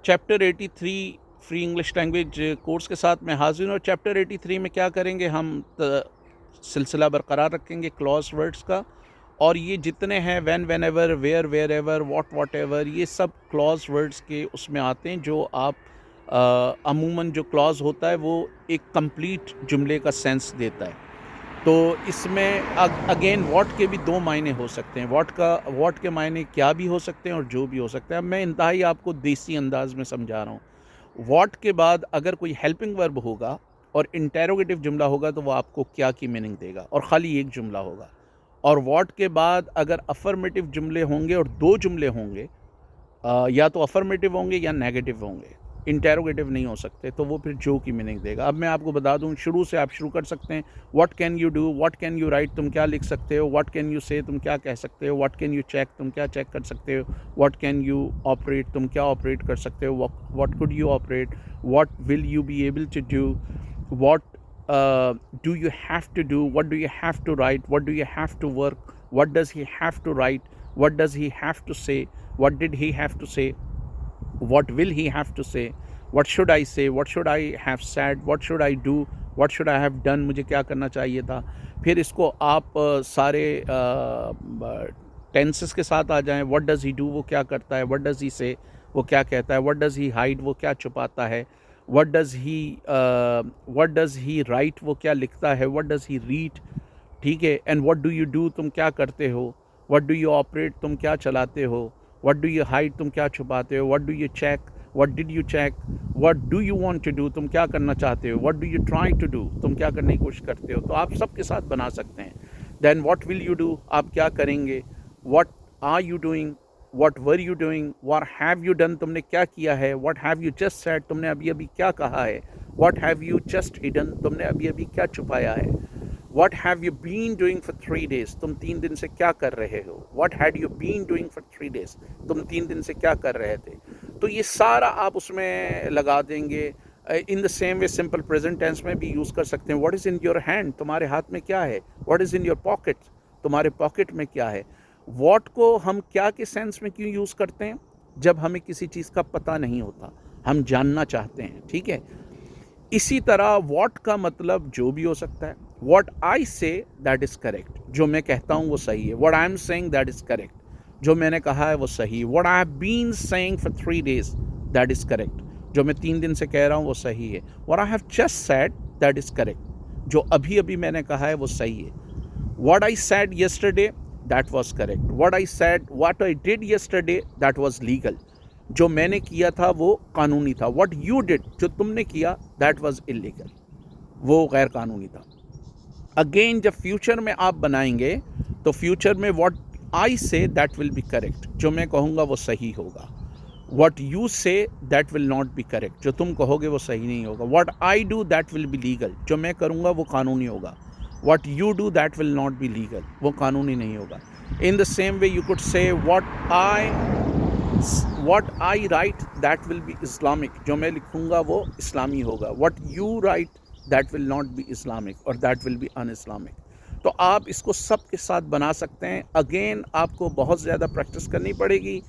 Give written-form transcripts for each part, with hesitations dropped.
Chapter 83 free English language course के साथ मैं हाजिर हूँ। और चैप्टर 83 में क्या करेंगे, हम सिलसिला बरकरार रखेंगे क्लॉज वर्ड्स का, और ये जितने हैं when, whenever, where, wherever, whatever, ये सब क्लॉज वर्ड्स के उसमें आते हैं, जो आप अमूमन जो क्लॉज होता है वो एक कंप्लीट जुमले का सेंस देता है। तो इसमें अगेन व्हाट के भी दो मायने हो सकते हैं। व्हाट के मायने क्या भी हो सकते हैं और जो भी हो सकते हैं। अब मैं इंतहाई आपको देसी अंदाज में समझा रहा हूँ। व्हाट के बाद अगर कोई हेल्पिंग वर्ब होगा और इंटेरोगेटिव जुमला होगा तो वो आपको क्या की मीनिंग देगा, और ख़ाली एक जुमला होगा। और व्हाट के बाद अगर अफर्मेटिव जुमले होंगे और दो जुमले होंगे, या तो अफर्मेटिव होंगे या नेगेटिव होंगे, इंटेरोगेटिव नहीं हो सकते, तो वो फिर जो की मीनिंग देगा। अब मैं आपको बता दूं, शुरू से आप शुरू कर सकते हैं। What can you do, what can you right, तुम क्या लिख सकते हो। व्हाट कैन यू से, तुम क्या कह सकते हो। व्हाट कैन यू चेक, तुम क्या चेक कर सकते हो। व्हाट कैन यू ऑपरेट, तुम क्या ऑपरेट कर सकते हो। What could you operate, what will you be able to do, what do you have to do, what do you have to write, what do you have to work, what does he have to write, what does he have to say, what did he have to say, what will he have to say, what should I say, what should I have said, what should I do, what should I have done, मुझे क्या करना चाहिए था। फिर इसको आप सारे tenses के साथ आ जाएं। what does he do, वो क्या करता है। what does he say, वो क्या कहता है। what does he hide, वो क्या छुपाता है। what does he write, वो क्या लिखता है। what does he read, ठीक है। and what do you do, तुम क्या करते हो। what do you operate, तुम क्या चलाते हो। what do you hide, तुम क्या छुपाते हो। what do you check, what did you check, what do you want to do, तुम क्या करना चाहते हो। what do you try to do, तुम क्या करने की कोशिश करते हो। तो आप सबके साथ बना सकते हैं। then what will you do, आप क्या करेंगे। what are you doing, what were you doing, what have you done, तुमने क्या किया है। what have you just said, तुमने अभी अभी क्या कहा है। what have you just hidden, तुमने अभी अभी क्या छुपाया है। what have you been doing for 3 days, तुम 3 दिन से क्या कर रहे हो। what had you been doing for 3 days, तुम 3 दिन से क्या कर रहे थे। तो ये सारा आप उसमें लगा देंगे। In the same way simple present tense में भी यूज़ कर सकते हैं। What is in your hand, तुम्हारे हाथ में क्या है। What is in your pocket, तुम्हारे पॉकेट में क्या है। व्हाट को हम क्या के सेंस में क्यों यूज़ करते हैं, जब हमें किसी चीज़ का पता नहीं होता, हम जानना चाहते हैं, ठीक है। इसी तरह व्हाट का मतलब जो भी हो सकता है। What I say that is correct, जो मैं कहता हूँ वो सही है। What I am saying that is correct, जो मैंने कहा है वो सही है। What I have been saying for 3 days that is correct, जो मैं 3 दिन से कह रहा हूँ वो सही है। What I have just said that is correct, जो अभी अभी मैंने कहा है वो सही है। What I said yesterday that was correct, what I did yesterday that was legal, जो मैंने किया था वो कानूनी था। व्हाट यू डिड, जो तुमने किया, दैट वाज इलीगल, वो गैर कानूनी था। अगेन जब फ्यूचर में आप बनाएंगे तो फ्यूचर में what I say that will B correct, जो मैं कहूँगा वो सही होगा। What you say that will not be correct, जो तुम कहोगे वो सही नहीं होगा। What I do that will be legal, जो मैं करूँगा वो कानूनी होगा। What you do that will not be legal, वो कानूनी नहीं होगा। इन the same way you could say what I right that will B Islamic, जो मैं लिखूँगा वो इस्लामी होगा। What you right that will not be Islamic और that will be un Islamic. तो आप इसको सब के साथ बना सकते हैं। अगेन आपको बहुत ज़्यादा प्रैक्टिस करनी पड़ेगी,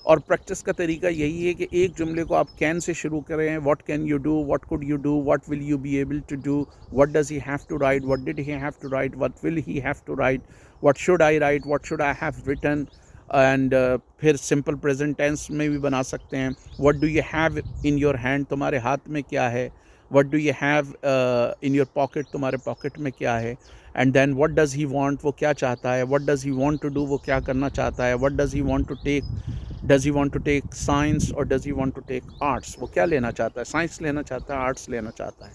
और प्रैक्टिस का तरीका यही है कि एक जुमले को आप कैन से शुरू करें। What can you do, what could you do, what will you be able to do, what does he have to write, what did he have to write, what will he have to write, what should I write, what should I have written. And फिर simple present tense में भी बना सकते हैं। What do you have in your hand, तुम्हारे हाथ में क्या है। What do you have in your pocket, तुम्हारे पॉकेट में क्या है। And then what does he want, वो क्या चाहता है। What does he want to do, वो क्या करना चाहता है। What does he want to take, does he want to take science और does he want to take arts, वो क्या लेना चाहता है, साइंस लेना चाहता है, आर्ट्स लेना चाहता है।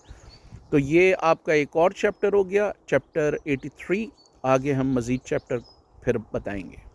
तो ये आपका एक और चैप्टर हो गया, चैप्टर 83। आगे हम मज़ीद चैप्टर फिर बताएंगे।